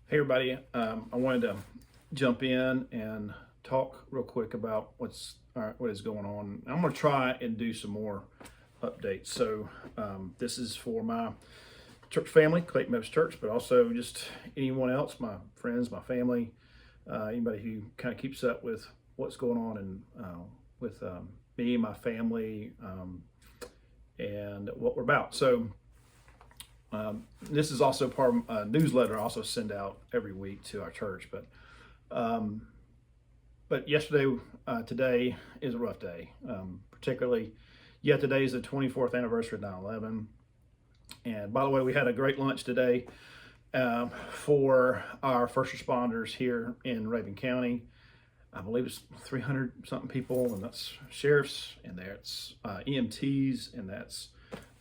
Hey everybody, I wanted to jump in and talk real quick about what is going on. I'm going to try and do some more updates. So this is for my church family, Clayton Memphis Church, but also just anyone else, my friends, my family, anybody who kind of keeps up with what's going on and with me, my family, and what we're about. So this is also part of a newsletter I also send out every week to our church. Um, but yesterday, today is a rough day. Particularly, today is the 24th anniversary of 9/11. And by the way, we had a great lunch today for our first responders here in Raven County. I believe it's 300 something people, and that's sheriffs, and that's EMTs, and that's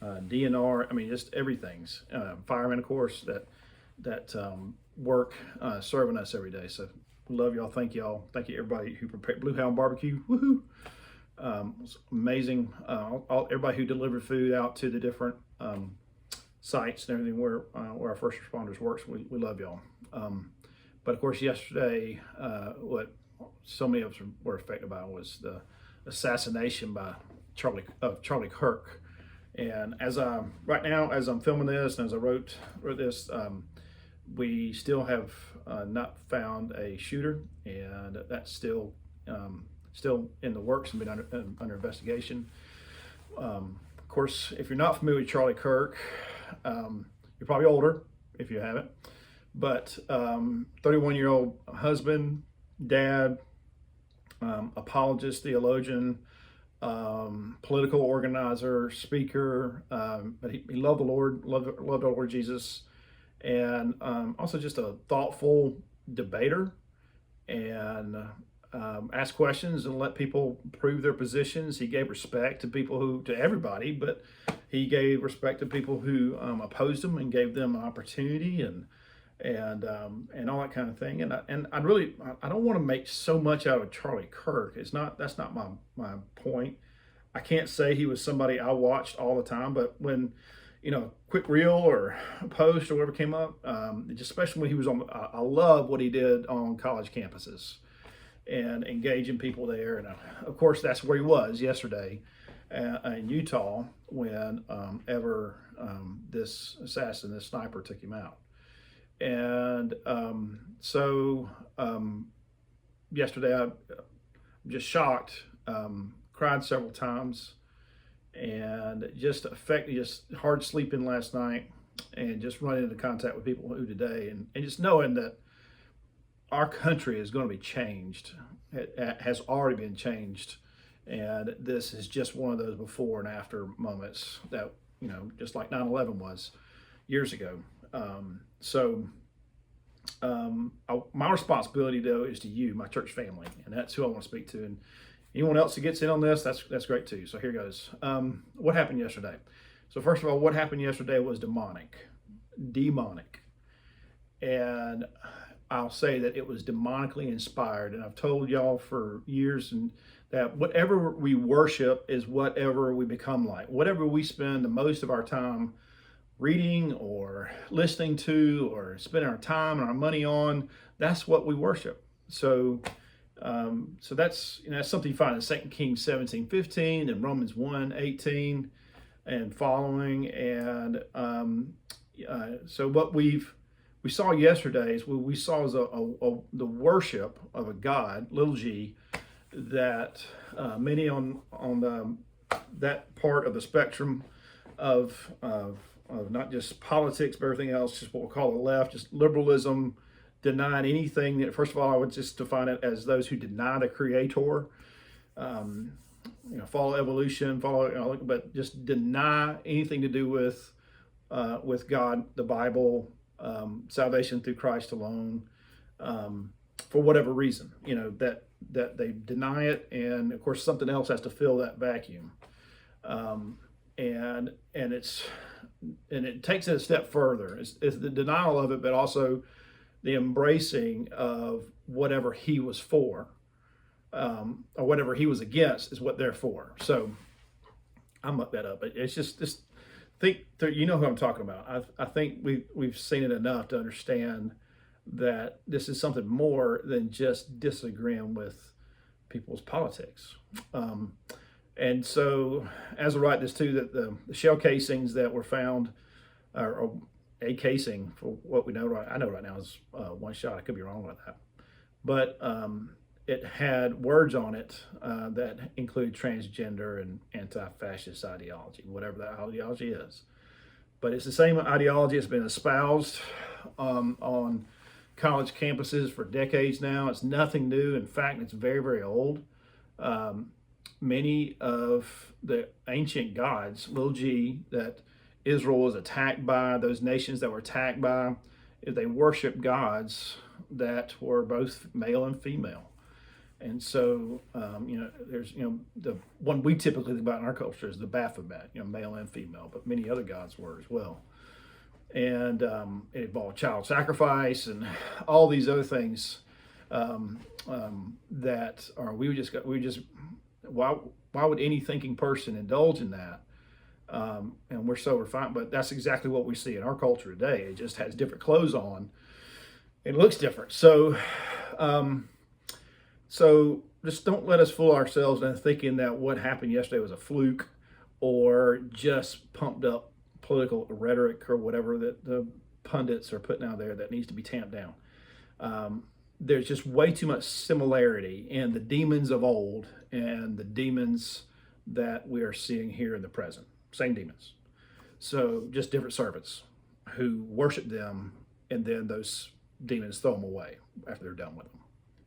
DNR. I mean, just everything's firemen, of course, that work serving us every day. So we love y'all. Thank y'all. Thank you everybody who prepared Blue Hound Barbecue. Woohoo! It's amazing. Everybody who delivered food out to the different sites and everything where our first responders works. We love y'all. But of course, yesterday, what so many of us were affected by was the assassination by Charlie Kirk. And right now, as I'm filming this, and as I wrote this, we still have not found a shooter, and that's still in the works and been under investigation. Of course, if you're not familiar with Charlie Kirk, you're probably older if you haven't. But 31-year-old husband, dad, apologist, theologian, political organizer, speaker, but he loved the Lord, loved the Lord Jesus, and also just a thoughtful debater, and asked questions and let people prove their positions. He gave respect to everybody, but he gave respect to people who opposed him and gave them an opportunity and all that kind of thing. And I don't want to make so much out of Charlie Kirk. That's not my point. I can't say he was somebody I watched all the time, but when quick reel or post or whatever came up, just especially when he was on, I love what he did on college campuses and engaging people there. And of course, that's where he was yesterday in Utah when this sniper took him out. And yesterday I'm just shocked, cried several times, and just hard sleeping last night, and just running into contact with people who today, and just knowing that our country is going to be changed. It has already been changed, and this is just one of those before and after moments that, just like 9/11 was years ago. My responsibility though is to you, my church family, and that's who I want to speak to. And anyone else that gets in on this, that's great too. So here goes. What happened yesterday? So first of all, what happened yesterday was demonic, and I'll say that it was demonically inspired. And I've told y'all for years and that whatever we worship is whatever we become like. Whatever we spend the most of our time reading or listening to or spending our time and our money on, that's what we worship. So that's that's something you find in 2 Kings 17:15 and Romans 1:18 and following. And so what we saw yesterday is what we saw is the worship of a God, little g, that many on that part of the spectrum of not just politics, but everything else, just what we'll call the left, just liberalism, denying anything that, first of all, I would just define it as those who deny the creator, follow evolution, but just deny anything to do with God, the Bible, salvation through Christ alone, for whatever reason, that they deny it. And of course, something else has to fill that vacuum. And it takes it a step further. It's the denial of it, but also the embracing of whatever he was for, or whatever he was against is what they're for. So I mucked that up. But it's just think who I'm talking about. I think we've seen it enough to understand that this is something more than just disagreeing with people's politics. And so, as I write this too, that the shell casings that were found, or a casing for what we know I know right now is one shot. I could be wrong about that, but it had words on it that include transgender and anti-fascist ideology, whatever that ideology is. But it's the same ideology that's been espoused on college campuses for decades now. It's nothing new. In fact, it's very, very old. Many of the ancient gods, little g, that Israel was attacked by, those nations that were attacked by, they worship gods that were both male and female. And so, there's, the one we typically think about in our culture is the Baphomet, male and female, but many other gods were as well. And it involved child sacrifice and all these other things that are, why would any thinking person indulge in that? And we're so refined, but that's exactly what we see in our culture today. It just has different clothes on. It looks different. So just don't let us fool ourselves into thinking that what happened yesterday was a fluke or just pumped up political rhetoric or whatever that the pundits are putting out there that needs to be tamped down. There's just way too much similarity in the demons of old and the demons that we are seeing here in the present. Same demons. So just different servants who worship them, and then those demons throw them away after they're done with them.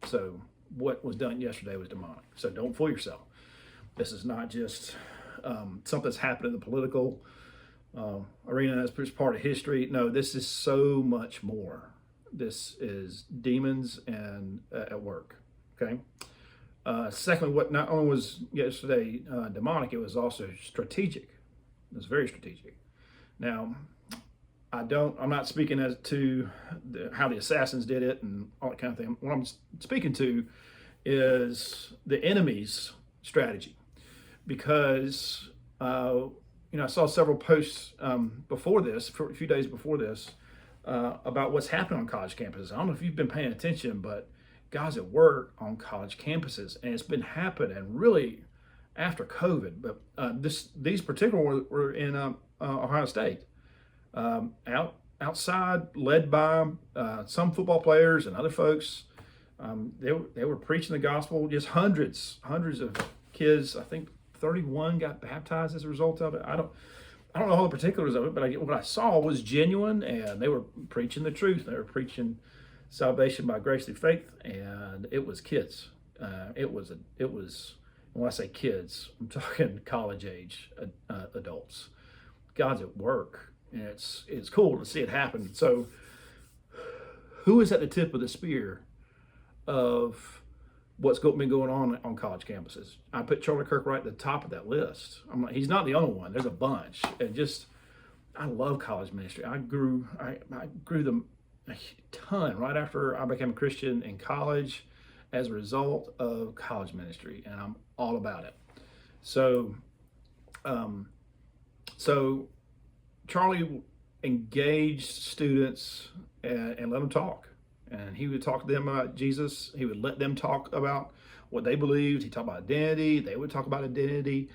So what was done yesterday was demonic. So don't fool yourself. This is not just something that's happened in the political arena as part of history. No, this is so much more. This is demons and at work. Okay. Secondly, what not only was yesterday demonic, it was also strategic. It was very strategic. Now, I'm not speaking as to how the assassins did it and all that kind of thing. What I'm speaking to is the enemy's strategy, because I saw several posts before this, for a few days before this, about what's happening on college campuses. I don't know if you've been paying attention, but God's at work on college campuses, and it's been happening really after COVID. But these particular were in Ohio State, outside, led by some football players and other folks. They were preaching the gospel. Just hundreds of kids. I think 31 got baptized as a result of it. I don't know all the particulars of it, but what I saw was genuine, and they were preaching the truth. They were preaching salvation by grace through faith, and it was kids. It was when I say kids, I'm talking college age adults. God's at work, and it's cool to see it happen. So, who is at the tip of the spear of what's been going on college campuses? I put Charlie Kirk right at the top of that list. He's not the only one. There's a bunch, and I love college ministry. I grew them a ton right after I became a Christian in college as a result of college ministry, and I'm all about it. So Charlie engaged students and let them talk. And he would talk to them about Jesus. He would let them talk about what they believed. He talked about identity. They would talk about identity,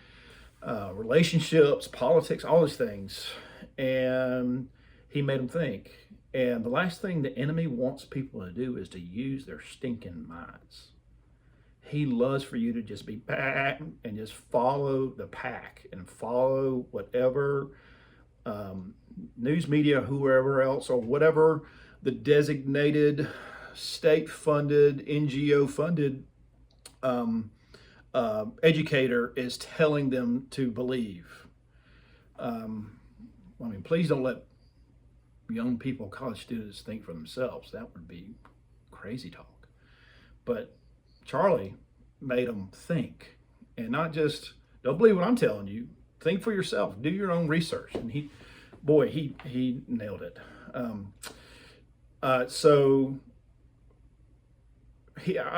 relationships, politics, all these things. And he made them think. And the last thing the enemy wants people to do is to use their stinking minds. He loves for you to just be back and just follow the pack and follow whatever news media, whoever else, or whatever the designated state-funded, NGO-funded educator is telling them to believe. Please don't let young people, college students, think for themselves. That would be crazy talk. But Charlie made them think, and not just, don't believe what I'm telling you. Think for yourself. Do your own research. And he nailed it. I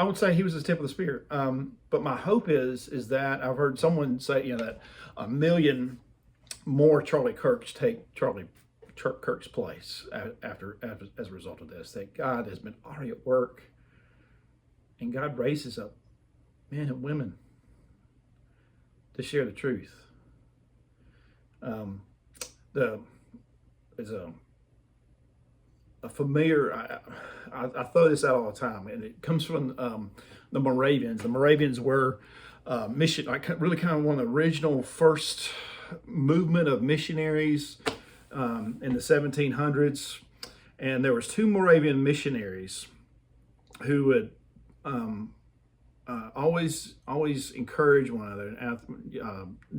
would say he was the tip of the spear. But my hope is that I've heard someone say, that 1 million more Charlie Kirks take Charlie Kirk's place after as a result of this. That God has been already at work, and God raises up men and women to share the truth. There's a familiar. I throw this out all the time, and it comes from the Moravians. The Moravians were mission, like really kind of one of the original first movement of missionaries in the 1700s, and there was two Moravian missionaries who would always encourage one another.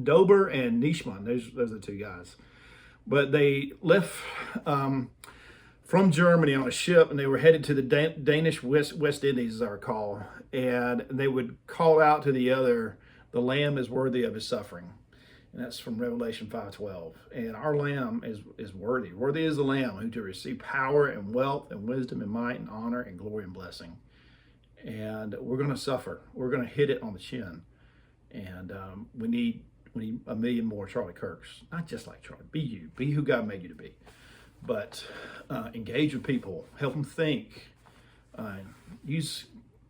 Dober and Nishman, those are the two guys. But they left from Germany on a ship, and they were headed to the Danish West Indies, as I recall. And they would call out to the other, "The Lamb is worthy of his suffering." And that's from Revelation 5:12. And our Lamb is worthy. Worthy is the Lamb who to receive power and wealth and wisdom and might and honor and glory and blessing. And we're going to suffer. We're going to hit it on the chin. And we need a million more Charlie Kirks. Not just like Charlie. Be you. Be who God made you to be. But engage with people. Help them think. Use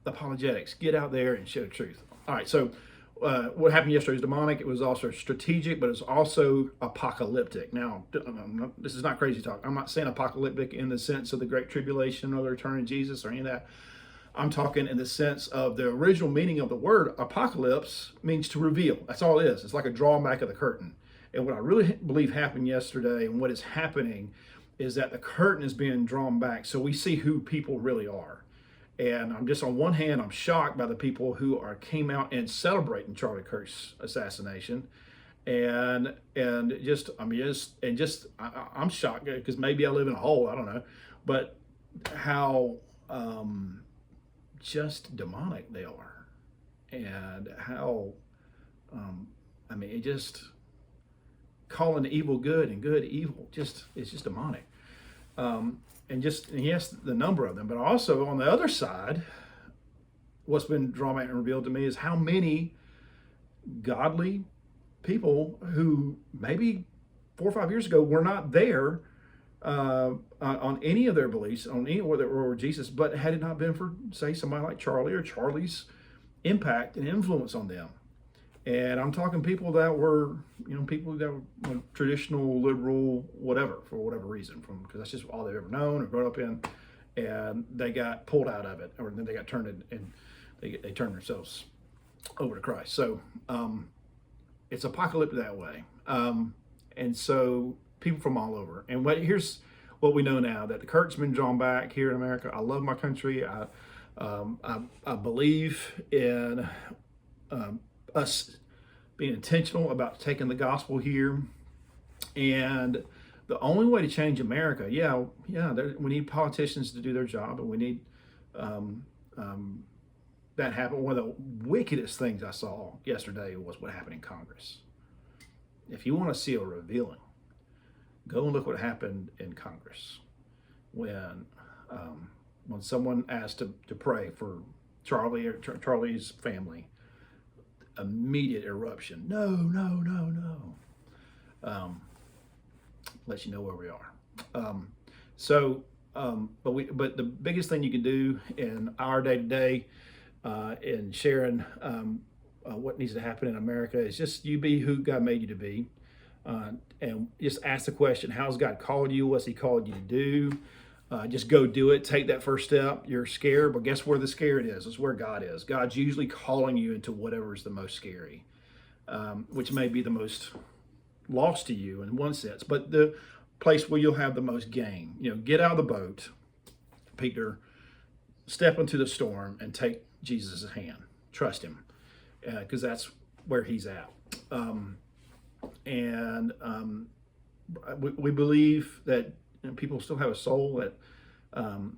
apologetics. Get out there and share the truth. All right, so what happened yesterday was demonic. It was also strategic, but it's also apocalyptic. Now, this is not crazy talk. I'm not saying apocalyptic in the sense of the Great Tribulation or the return of Jesus or any of that. I'm talking in the sense of the original meaning of the word apocalypse means to reveal. That's all it is. It's like a drawing back of the curtain. And what I really believe happened yesterday and what is happening is that the curtain is being drawn back so we see who people really are. And I'm just, on one hand, I'm shocked by the people who came out and celebrating Charlie Kirk's assassination. I'm shocked because maybe I live in a hole, I don't know. But how just demonic they are, and how it just calling evil good and good evil, it's just demonic. And yes, the number of them, but also on the other side, what's been drawn out and revealed to me is how many godly people who maybe 4 or 5 years ago were not there on any of their beliefs, on any or Jesus, but had it not been for, say, somebody like Charlie or Charlie's impact and influence on them. And I'm talking people that were, people that were traditional, liberal, whatever, for whatever reason, because that's just all they've ever known or grown up in, and they got pulled out of it, or then they got turned in, and they turned themselves over to Christ. So it's apocalyptic that way. And so people from all over. And here's what we know now, that the curtain's been drawn back here in America. I love my country. I believe in us being intentional about taking the gospel here. And the only way to change America, we need politicians to do their job, and we need that happen. One of the wickedest things I saw yesterday was what happened in Congress. If you want to see a revealing, go and look what happened in Congress when someone asked to pray for Charlie or Charlie's family. Immediate eruption. No. Let you know where we are. But the biggest thing you can do in our day to day, in sharing what needs to happen in America, is just you be who God made you to be, and just ask the question: how's God called you? What's He called you to do? Just go do it. Take that first step. You're scared, but guess where the scared is? It's where God is. God's usually calling you into whatever is the most scary, which may be the most lost to you in one sense, but the place where you'll have the most gain. Get out of the boat, Peter, step into the storm and take Jesus' hand. Trust Him, because that's where He's at. We believe that people still have a soul, that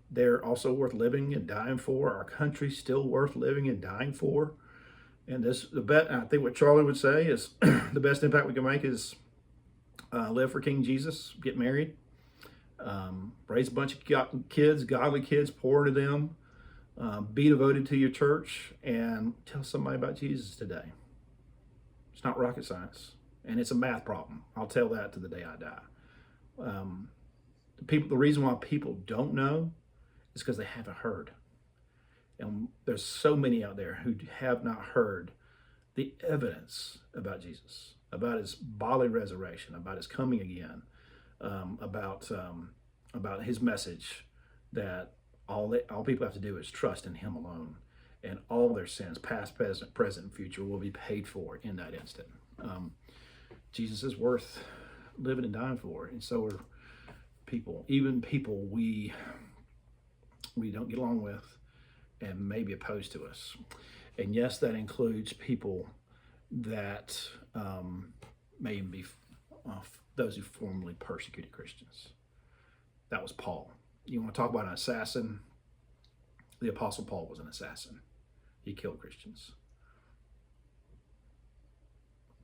they're also worth living and dying for. Our country's still worth living and dying for. And I think what Charlie would say is the best impact we can make is live for King Jesus, get married, raise a bunch of kids, godly kids, pour into them, be devoted to your church, and tell somebody about Jesus today. It's not rocket science, and it's a math problem. I'll tell that to the day I die. The reason why people don't know is because they haven't heard. And there's so many out there who have not heard the evidence about Jesus, about his bodily resurrection, about his coming again, about his message that all people have to do is trust in him alone, and all their sins, past, present, and future, will be paid for in that instant. Jesus is worth living and dying for, and so are people, even people we don't get along with and may be opposed to us. And yes, that includes people that may even be those who formerly persecuted Christians. That was Paul. You want to talk about an assassin? The Apostle Paul was an assassin. He killed Christians.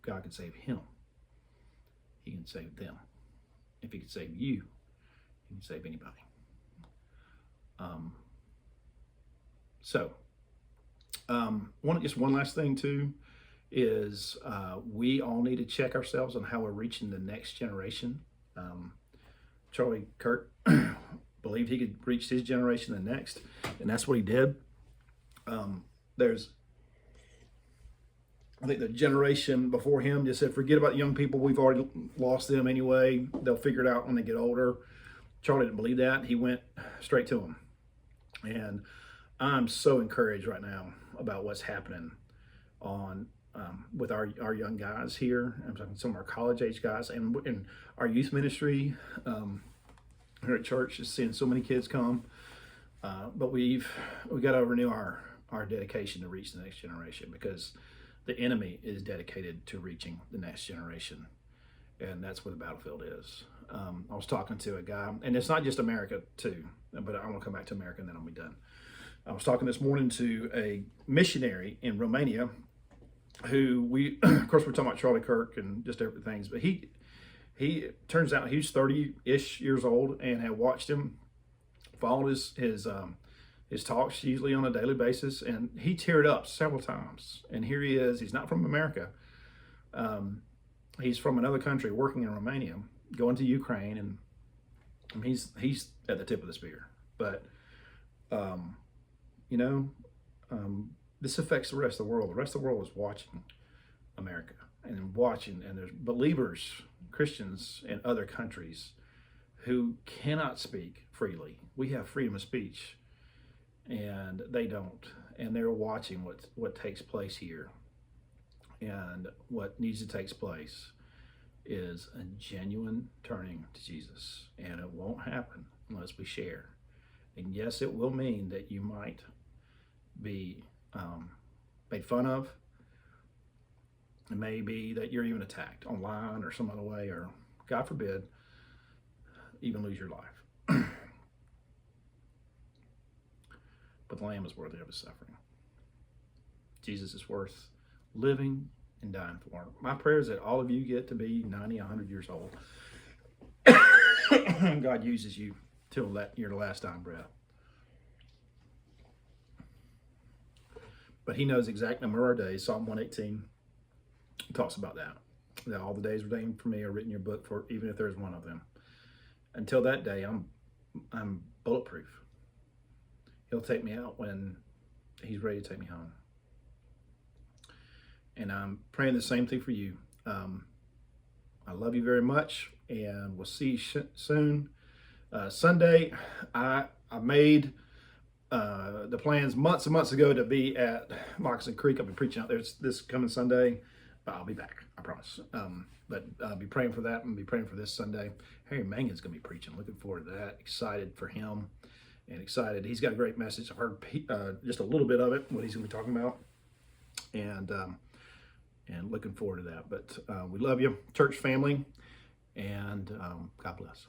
God can save him. He can save them. If he can save you, he can save anybody. Just one last thing too is we all need to check ourselves on how we're reaching the next generation. Charlie Kirk believed he could reach his generation the next, and that's what he did. I think the generation before him just said, forget about the young people. We've already lost them anyway. They'll figure it out when they get older. Charlie didn't believe that. He went straight to them. And I'm so encouraged right now about what's happening with our young guys here. I'm talking some of our college age guys and our youth ministry here at church is seeing so many kids come. But we got to renew our dedication to reach the next generation, because the enemy is dedicated to reaching the next generation. And that's where the battlefield is. I was talking to a guy, and it's not just America too, but I want to come back to America and then I'll be done. I was talking this morning to a missionary in Romania who of course we're talking about Charlie Kirk and just everything, but he turns out he's 30-ish years old and had watched him, followed his talks usually on a daily basis, and he teared up several times. And here he is, he's not from America. He's from another country working in Romania, going to Ukraine, and he's at the tip of the spear. But this affects the rest of the world. The rest of the world is watching America and there's believers, Christians in other countries who cannot speak freely. We have freedom of speech, and they don't. And they're watching what takes place here. And what needs to take place is a genuine turning to Jesus. And it won't happen unless we share. And yes, it will mean that you might be made fun of. It may be that you're even attacked online or some other way, or God forbid, even lose your life. But the Lamb is worthy of his suffering. Jesus is worth living and dying for. My prayer is that all of you get to be 90, 100 years old. God uses you till your last dying breath. But he knows the exact number of our days. Psalm 118 talks about that all the days ordained for me are written in your book, for even if there's one of them. Until that day, I'm bulletproof. He'll take me out when he's ready to take me home. And I'm praying the same thing for you. I love you very much, and we'll see you soon. Sunday, I made the plans months and months ago to be at Moccasin Creek. I'll be preaching out there this coming Sunday, but I'll be back, I promise. But I'll be praying for that and be praying for this Sunday. Harry Mangan's going to be preaching. Looking forward to that. Excited for him and excited. He's got a great message. I've heard just a little bit of it, what he's going to be talking about. And looking forward to that. But we love you, church family, and God bless.